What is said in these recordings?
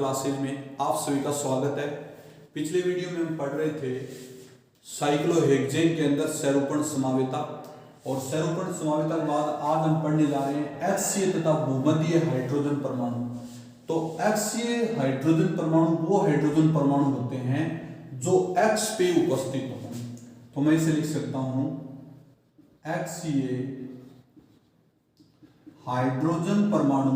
Classes में आप सभी का स्वागत है। पिछले वीडियो में हम पढ़ रहे थे साइक्लोहेक्सेन के अंदर सैरोपण समावेता, और सैरोपण समावेता के बाद आज हम पढ़ने जा रहे हैं एक्सीय तथा भूमध्यीय हाइड्रोजन परमाणु। तो एक्सीय हाइड्रोजन परमाणु वो हाइड्रोजन परमाणु होते हैं जो एक्स पे उपस्थित हों। तो मैं इसे लिख सकता हूं एक्सीय हाइड्रोजन परमाणु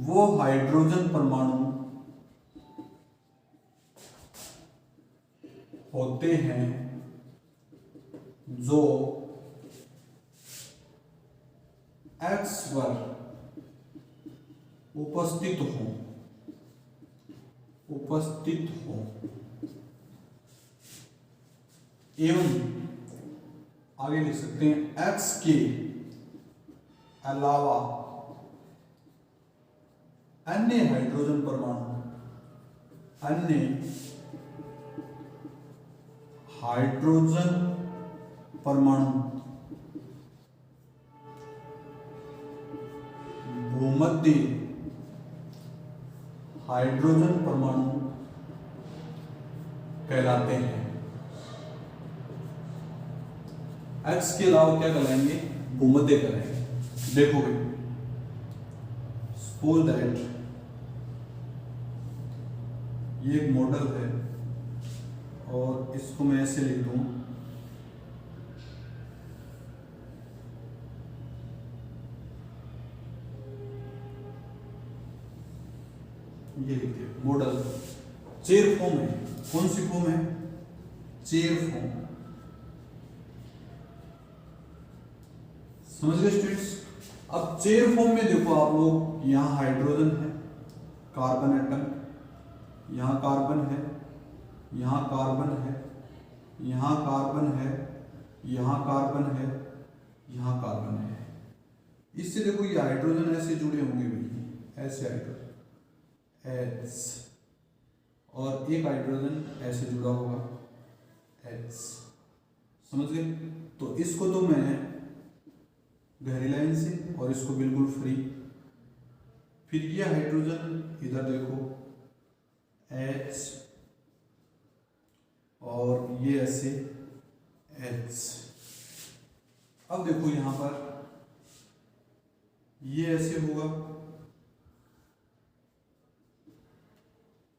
वो हाइड्रोजन परमाणु होते हैं जो एक्स पर उपस्थित हो एवं आगे लिख सकते हैं एक्स के अलावा अन्य हाइड्रोजन परमाणु भूमध्यीय हाइड्रोजन परमाणु कहलाते हैं। एक्स के अलावा क्या कहलाएंगे? भूमध्य कहलाएंगे। देखो भाई, सपोज दैट ये एक मॉडल है और इसको मैं ऐसे लिख दूं, ये लिखिए मॉडल चेयर फॉर्म है। कौन सी फॉर्म है? Chair form. समझ गए स्टूडेंट्स? अब चेयर फॉर्म में देखो आप लोग, यहां हाइड्रोजन है, कार्बन एटम, यहां कार्बन है, यहां कार्बन है, यहां कार्बन है, यहां कार्बन है, यहां कार्बन है। इससे देखो ये हाइड्रोजन ऐसे जुड़े होंगे भाई, ऐसे हाइड्रोजन H, और एक हाइड्रोजन ऐसे जुड़ा होगा H। समझ गए? तो इसको तो मैं गहरी लाइन से और इसको बिल्कुल फ्री। फिर ये हाइड्रोजन इधर देखो H और ये ऐसे H। अब देखो यहां पर ये ऐसे होगा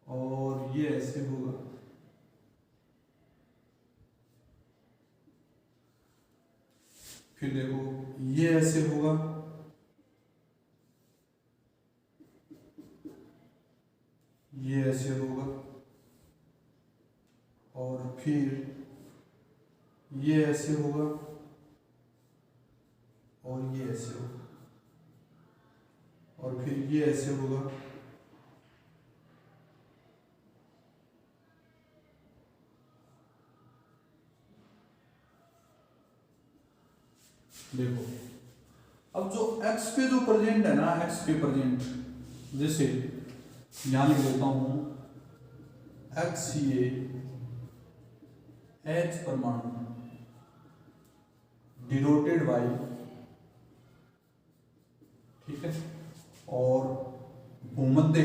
और ये ऐसे होगा। फिर देखो ये ऐसे होगा, ये ऐसे होगा, और फिर ये ऐसे होगा और ये ऐसे होगा, और फिर ये ऐसे होगा। देखो अब जो एक्स पे जो प्रेजेंट है ना, एक्स पे प्रेजेंट, जैसे यहां लिख देता हूं एक्स ये एच परमाणु डिनोटेड बाय, ठीक है, और भूमध्य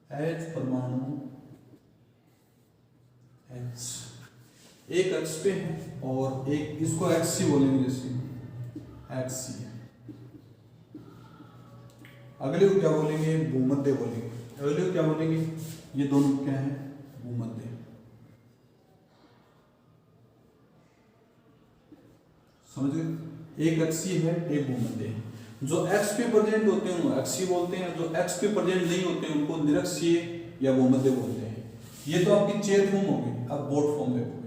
एच परमाणु एच एक एक्स पे है और एक इसको एक्स सी बोलेंगे, जैसे एक्स सी। अगले को क्या बोलेंगे? भूमध्य बोलेंगे। अगले को क्या बोलेंगे? ये दोनों क्या है? भूमध्य। समझ गए? एक एक्सी है, एक भूमध्य है। जो एक्स पे प्रेजेंट होते हैं उनको एक्सी बोलते हैं, जो एक्स पे प्रेजेंट नहीं होते हैं उनको निरक्षीय या भूमध्य बोलते हैं। ये तो आपकी चेयर फॉर्म हो गई। अब बोट फॉर्म देखो,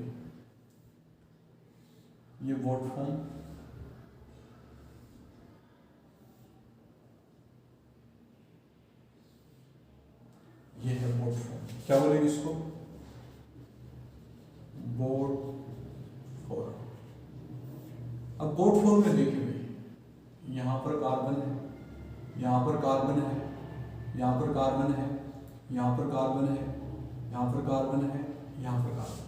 ये बोट फॉर्म, ये है बोट फॉर्म। क्या बोलेंगे इसको? Boat form. अब बोट फॉर्म में देखिए भाई, यहां पर कार्बन है, यहां पर कार्बन है, यहां पर कार्बन है, यहां पर कार्बन है, यहां पर कार्बन है, यहां पर कार्बन है।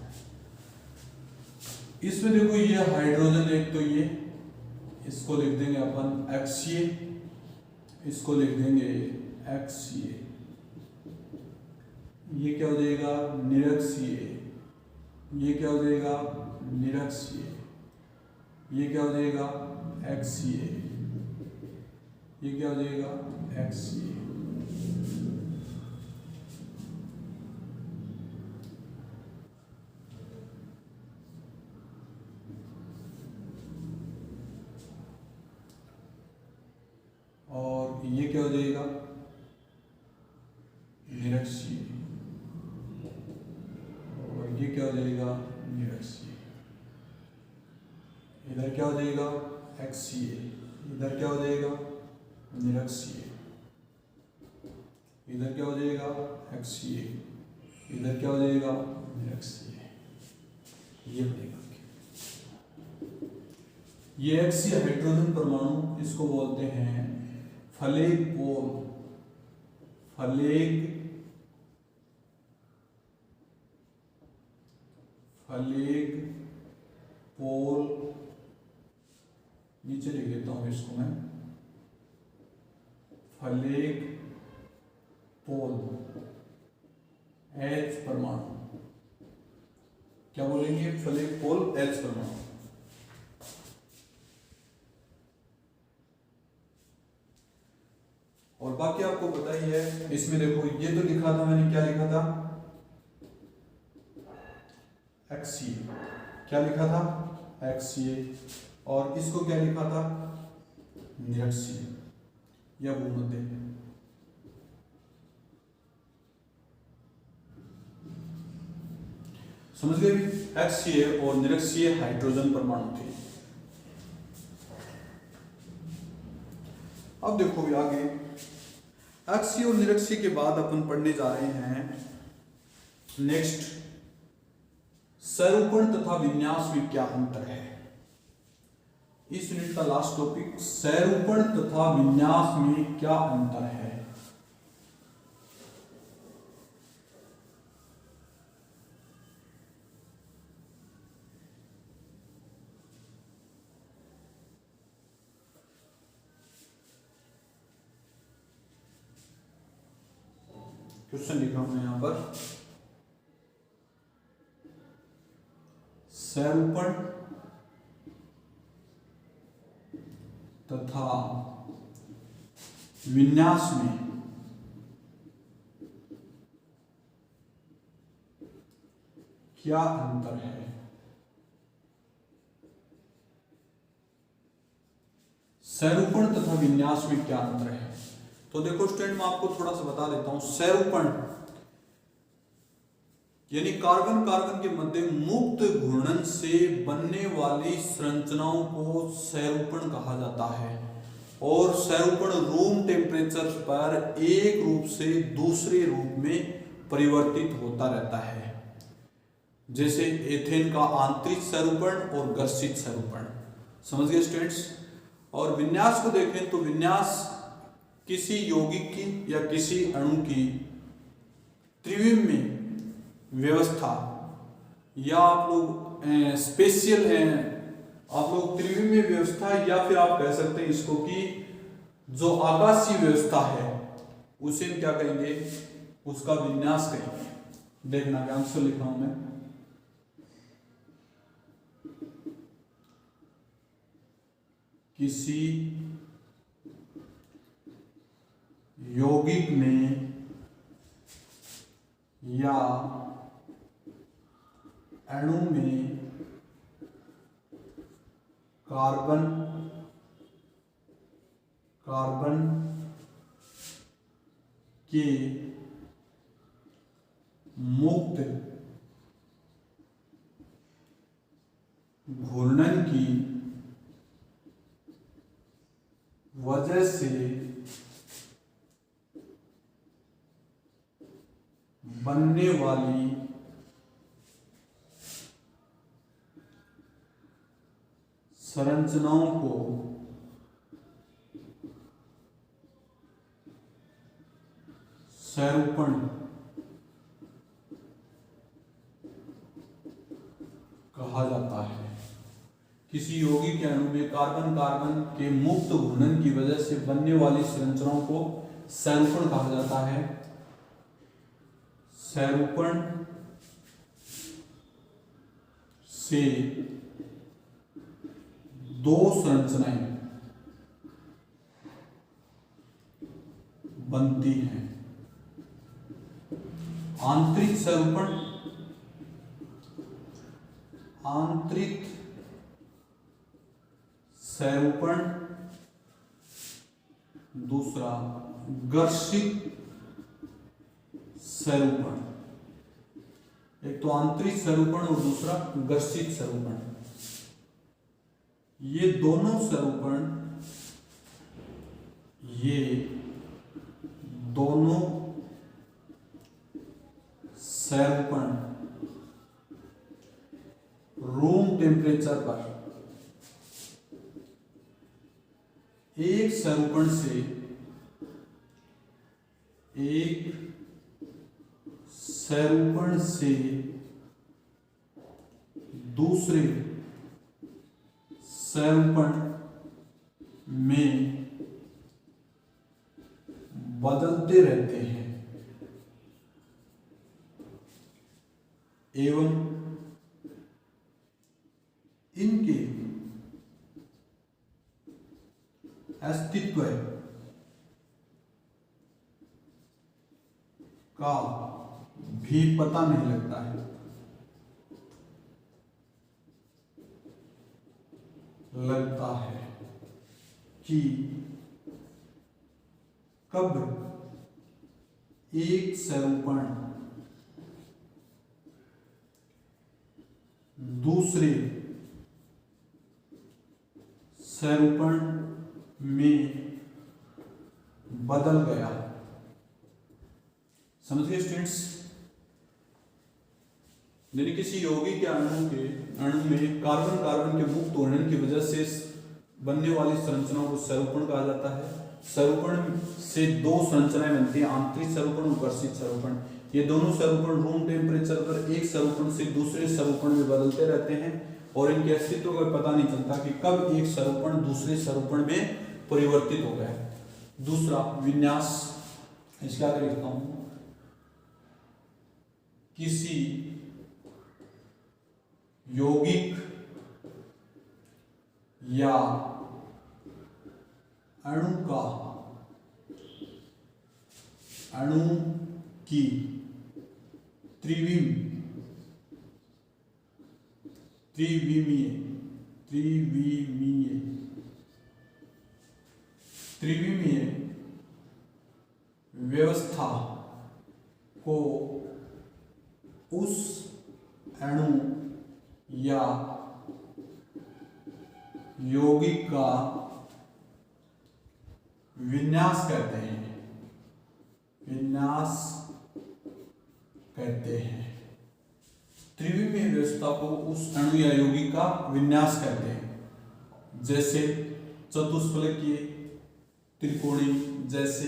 इसमें देखो ये हाइड्रोजन, एक तो ये इसको लिख देंगे अपन एक्सीय, इसको लिख देंगे एक्सीय। ये क्या हो जाएगा निरक्षीय, ये क्या हो जाएगा निरक्षीय, ये क्या हो जाएगा एक्सीय, ये क्या हो जाएगा एक्सीय। और ये क्या हो जाएगा निरक्षीय, और ये क्या हो जाएगा निरक्षीय। इधर क्या हो जाएगा एक्सीय, इधर क्या हो जाएगा निरक्षीय, इधर क्या हो जाएगा एक्सीय, इधर क्या हो जाएगा निरक्षीय। ये बनेगा। ये एक्सीय हाइड्रोजन परमाणु इसको बोलते हैं फलेग पोल, फलेग पोल, नीचे लिख देता हूं इसको मैं, फलेग पोल एच परमाणु। क्या बोलेंगे फलेग पोल एच परमाणु। और बाकी आपको पता ही है, इसमें देखो ये तो लिखा था मैंने, क्या लिखा था एक्सीय, क्या लिखा था एक्सीय, और इसको क्या लिखा था निरक्षीय या भूमध्य। समझ गए भी, एक्सीय और निरक्षीय हाइड्रोजन परमाणु थे। अब देखो भी आगे एक्सीय और निरक्षीय के बाद अपन पढ़ने जा रहे हैं नेक्स्ट, स्वरूपण तथा विन्यास में क्या अंतर है। इस यूनिट का लास्ट टॉपिक स्वरूपण तथा विन्यास में क्या अंतर है। क्वेश्चन लिखा हूं मैं यहां पर, स्वरूपण तथा विन्यास में क्या अंतर है। स्वरूपण तथा विन्यास में क्या अंतर है। तो देखो स्टूडेंट, मैं आपको थोड़ा सा बता देता हूं। स्वरूपण यानी कार्बन कार्बन के मध्य मुक्त घूर्णन से बनने वाली संरचनाओं को स्वरूपण कहा जाता है। और स्वरूपण रूम टेम्परेचर पर एक रूप से दूसरे रूप में परिवर्तित होता रहता है, जैसे एथेन का आंतरिक स्वरूपण और घर्षित स्वरूपण। समझ गए स्टूडेंट्स। और विन्यास को देखें तो विन्यास किसी यौगिक की या किसी अणु की त्रिविम में व्यवस्था, या आप लोग स्पेशल है, आप लोग त्रिविम में व्यवस्था, या फिर आप कह सकते हैं इसको कि जो आकाशीय व्यवस्था है उसे हम क्या कहेंगे, उसका विन्यास कहेंगे। देखना क्या आंसर लिखा हूं मैं, किसी यौगिक में या अणु में कार्बन के मुक्त घूर्णन की वजह से बनने वाली संरचनाओं को स्वरूपण कहा जाता है। किसी यौगिक अणु में कार्बन कार्बन के मुक्त घूर्णन की वजह से बनने वाली संरचनाओं को सैरूपण कहा जाता है। सैरूपण से दो संरचनाएं बनती हैं। आंतरिक सैरूपण, आंतरिक सैरूपण, दूसरा घर्षित सैरूपण। एक तो आंतरिक सैरूपण और दूसरा घर्षित सैरूपण। ये दोनों सैरूपण, ये दोनों सैरूपण रूम टेम्परेचर पर एक सैरूपण से दूसरे सैरूपण में बदलते रहते हैं एवं इनके अस्तित्व का भी पता नहीं लगता है। लगता है कि कब एक सैरूपण दूसरे सैरूपण में बदल गया। समझ गए स्टूडेंट्स? यानी किसी यौगिक या अणु में कार्बन कार्बन के मुक्त घूर्णन की वजह से बनने वाली संरचनाओं को सैरूपण कहा जाता है। सैरूपण से दो संरचनाएं बनती हैं, आंतरिक सैरूपण और घर्षित सैरूपण। ये दोनों सैरूपण रूम टेम्परेचर पर एक सैरूपण से दूसरे सैरूपण में बदलते रहते हैं और इनके अस्तित्व का पता नहीं चलता कि कब एक सैरूपण दूसरे सैरूपण में परिवर्तित हो गया। दूसरा विन्यास, इसका आगे लिखता हूं, किसी यौगिक या अणु की त्रिविमीय व्यवस्था को उस अणु या यौगिक का विन्यास कहते हैं। त्रिविमीय व्यवस्था को उस अणु या यौगिक का विन्यास कहते हैं। जैसे चतुष्फलकीय, त्रिकोणीय, जैसे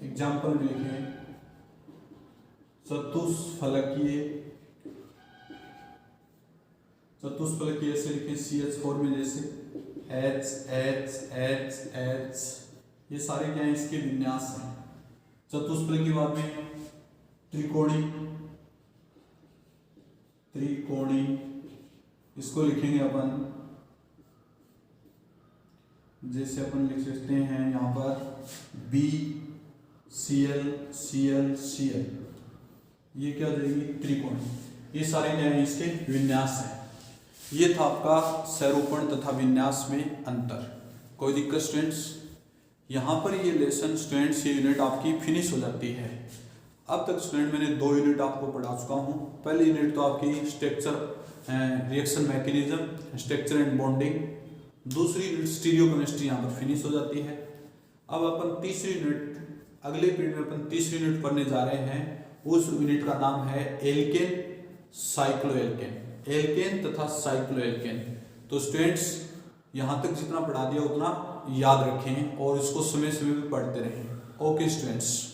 एग्जाम्पल में लिखें चतुष्फलकीय ऐसे लिखें CH4 में, जैसे H, ये सारे क्या हैं, इसके विन्यास हैं। चतुष्फलकीय के बाद में त्रिकोणीय, इसको लिखेंगे अपन, जैसे अपन लिख सकते हैं यहाँ पर BCl, ये क्या हो जाएगी, त्रिकोणीय। ये सारे क्या हैं, इसके विन्यास हैं। ये था आपका सैरूपण तथा विन्यास में अंतर। कोई दिक्कत स्टूडेंट्स? यहाँ पर ये लेसन स्टूडेंट्स, ये यूनिट आपकी फिनिश हो जाती है। अब तक स्टूडेंट मैंने 2 यूनिट आपको पढ़ा चुका हूँ। पहली यूनिट तो आपकी structure, reaction mechanism, structure and bonding. दूसरी यूनिट स्टीरियोकेमिस्ट्री यहाँ पर फिनिश हो जाती है। अब अपन तीसरी यूनिट, अगले पीरियड में अपन तीसरी यूनिट पढ़ने जा रहे हैं। उस यूनिट का नाम है एल्केन साइक्लोएल्केन, एल्केन तथा साइक्लोएल्केन। तो स्टूडेंट्स यहाँ तक जितना पढ़ा दिया उतना याद रखें और इसको समय समय पे पढ़ते रहें। Okay students.